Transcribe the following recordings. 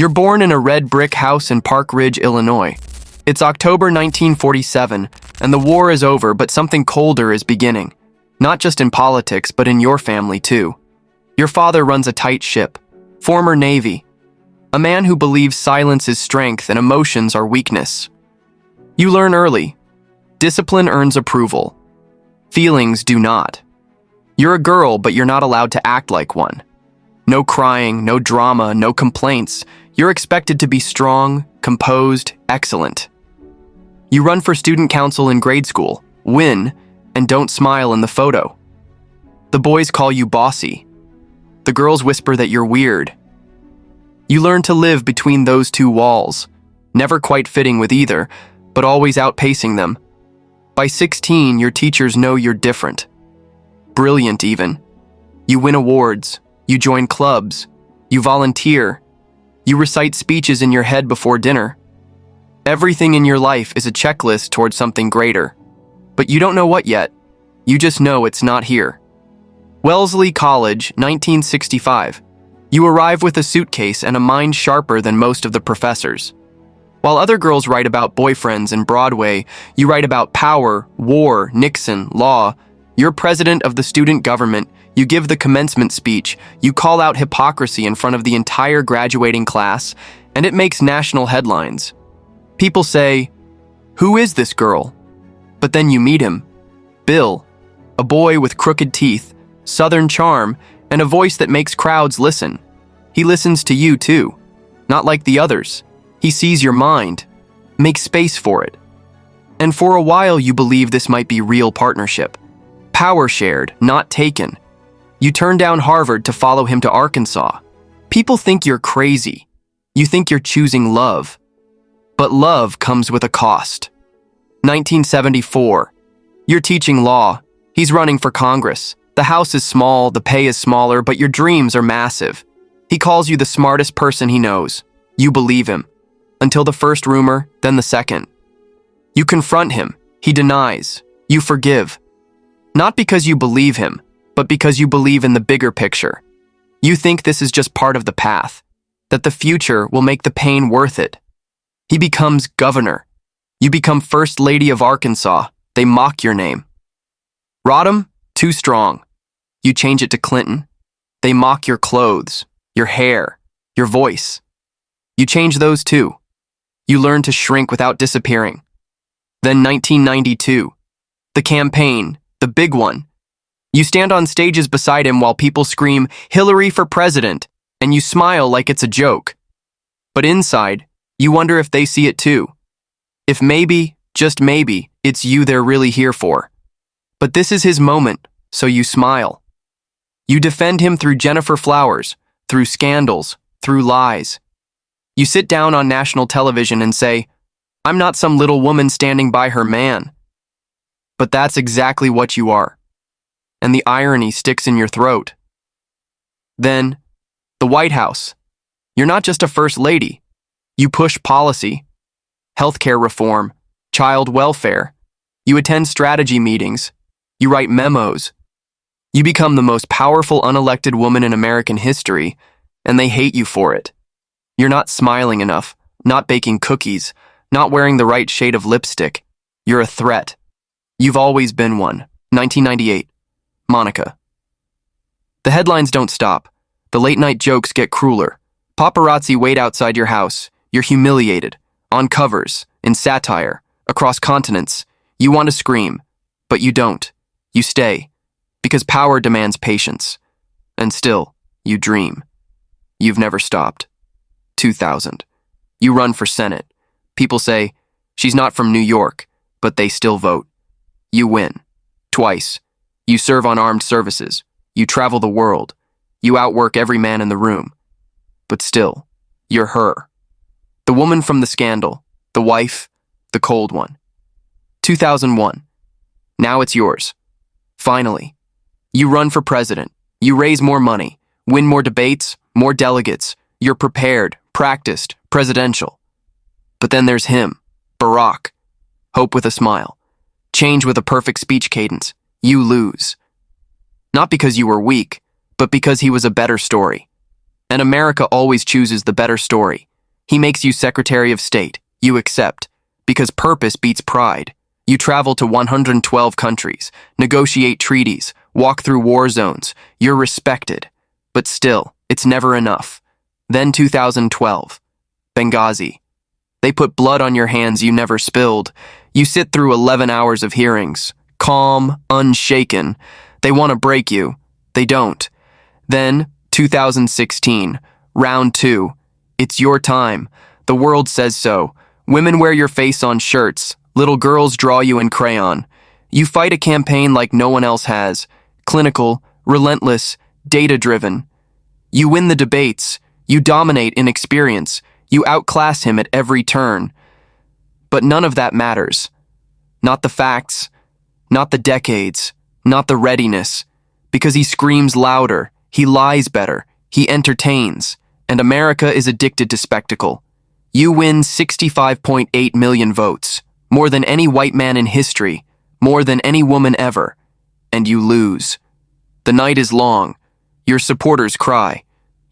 You're born in a red brick house in Park Ridge, Illinois. It's October 1947, and the war is over, but something colder is beginning. Not just in politics, but in your family too. Your father runs a tight ship, former Navy, a man who believes silence is strength and emotions are weakness. You learn early. Discipline earns approval. Feelings do not. You're a girl, but you're not allowed to act like one. No crying, no drama, no complaints. You're expected to be strong, composed, excellent. You run for student council in grade school, win, and don't smile in the photo. The boys call you bossy. The girls whisper that you're weird. You learn to live between those two walls, never quite fitting with either, but always outpacing them. By 16, your teachers know you're different. Brilliant, even. You win awards, you join clubs, you volunteer, you recite speeches in your head before dinner. Everything in your life is a checklist towards something greater. But you don't know what yet. You just know it's not here. Wellesley College, 1965. You arrive with a suitcase and a mind sharper than most of the professors. While other girls write about boyfriends and Broadway, you write about power, war, Nixon, law. You're president of the student government, you give the commencement speech, you call out hypocrisy in front of the entire graduating class, and it makes national headlines. People say, "Who is this girl?" But then you meet him. Bill, a boy with crooked teeth, southern charm, and a voice that makes crowds listen. He listens to you too, not like the others. He sees your mind, makes space for it. And for a while you believe this might be real partnership. Power shared, not taken. You turn down Harvard to follow him to Arkansas. People think you're crazy. You think you're choosing love. But love comes with a cost. 1974. You're teaching law. He's running for Congress. The house is small, the pay is smaller, but your dreams are massive. He calls you the smartest person he knows. You believe him. Until the first rumor, then the second. You confront him. He denies. You forgive. Not because you believe him, but because you believe in the bigger picture. You think this is just part of the path, that the future will make the pain worth it. He becomes governor. You become First Lady of Arkansas. They mock your name. Rodham, too strong. You change it to Clinton. They mock your clothes, your hair, your voice. You change those too. You learn to shrink without disappearing. Then 1992. The campaign, the big one. You stand on stages beside him while people scream, "Hillary for president," and you smile like it's a joke. But inside, you wonder if they see it too. If maybe, just maybe, it's you they're really here for. But this is his moment, so you smile. You defend him through Gennifer Flowers, through scandals, through lies. You sit down on national television and say, "I'm not some little woman standing by her man." But that's exactly what you are. And the irony sticks in your throat. Then, the White House. You're not just a first lady. You push policy, healthcare reform, child welfare. You attend strategy meetings. You write memos. You become the most powerful unelected woman in American history, and they hate you for it. You're not smiling enough, not baking cookies, not wearing the right shade of lipstick. You're a threat. You've always been one. 1998. Monica. The headlines don't stop. The late-night jokes get crueler. Paparazzi wait outside your house. You're humiliated. On covers, in satire, across continents. You want to scream, but you don't. You stay, because power demands patience. And still, you dream. You've never stopped. 2000. You run for Senate. People say, "She's not from New York," but they still vote. You win. Twice. You serve on armed services. You travel the world. You outwork every man in the room. But still, you're her. The woman from the scandal. The wife. The cold one. 2001. Now it's yours. Finally. You run for president. You raise more money. Win more debates. More delegates. You're prepared, practiced, presidential. But then there's him. Barack. Hope with a smile. Change with a perfect speech cadence. You lose. Not because you were weak, but because he was a better story. And America always chooses the better story, He makes you Secretary of State. You accept. Because purpose beats pride. You travel to 112 countries, negotiate treaties, walk through war zones. You're respected. But still, it's never enough. Then 2012. Benghazi. They put blood on your hands you never spilled. You sit through 11 hours of hearings. Calm, unshaken. They want to break you. They don't. Then, 2016. Round 2. It's your time. The world says so. Women wear your face on shirts. Little girls draw you in crayon. You fight a campaign like no one else has. Clinical, relentless, data-driven. You win the debates. You dominate in experience. You outclass him at every turn. But none of that matters. Not the facts, not the decades, not the readiness. Because he screams louder, he lies better, he entertains, and America is addicted to spectacle. You win 65.8 million votes, more than any white man in history, more than any woman ever, and you lose. The night is long. Your supporters cry.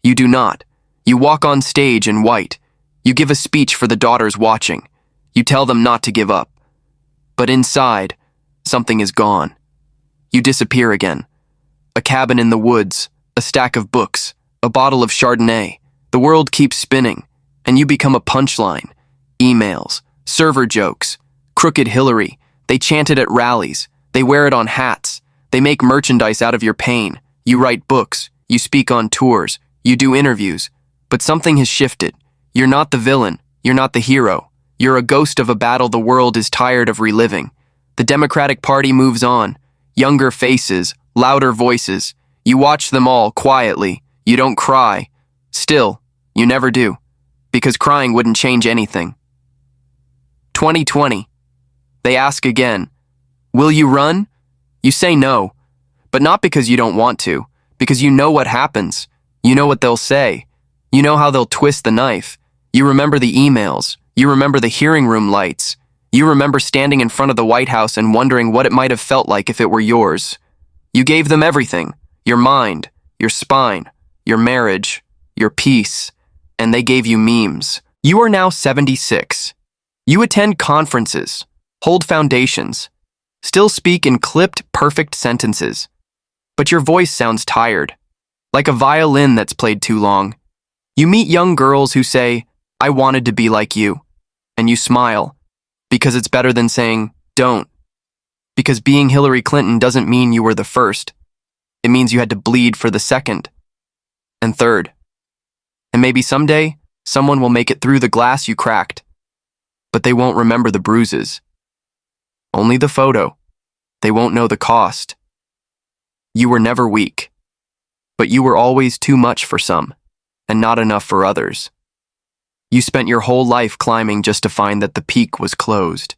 You do not. You walk on stage in white. You give a speech for the daughters watching. You tell them not to give up. But inside, something is gone. You disappear again. A cabin in the woods, a stack of books, a bottle of Chardonnay. The world keeps spinning, and you become a punchline. Emails, server jokes, crooked Hillary. They chant it at rallies. They wear it on hats. They make merchandise out of your pain. You write books. You speak on tours. You do interviews. But something has shifted. You're not the villain. You're not the hero. You're a ghost of a battle the world is tired of reliving. The Democratic Party moves on. Younger faces, louder voices. You watch them all quietly. You don't cry. Still, you never do. Because crying wouldn't change anything. 2020. They ask again, will you run? You say no. But not because you don't want to. Because you know what happens. You know what they'll say. You know how they'll twist the knife. You remember the emails. You remember the hearing room lights. You remember standing in front of the White House and wondering what it might have felt like if it were yours. You gave them everything. Your mind, your spine, your marriage, your peace, and they gave you memes. You are now 76. You attend conferences, hold foundations, still speak in clipped, perfect sentences. But your voice sounds tired, like a violin that's played too long. You meet young girls who say, I wanted to be like you, and you smile, because it's better than saying, don't. Because being Hillary Clinton doesn't mean you were the first. It means you had to bleed for the second and third. And maybe someday, someone will make it through the glass you cracked. But they won't remember the bruises. Only the photo. They won't know the cost. You were never weak. But you were always too much for some, and not enough for others. You spent your whole life climbing just to find that the peak was closed.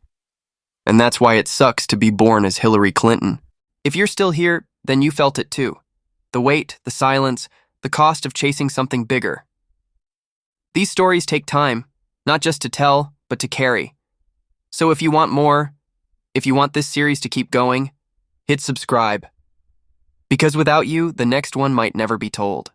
And that's why it sucks to be born as Hillary Clinton. If you're still here, then you felt it too. The weight, the silence, the cost of chasing something bigger. These stories take time, not just to tell, but to carry. So if you want more, if you want this series to keep going, hit subscribe. Because without you, the next one might never be told.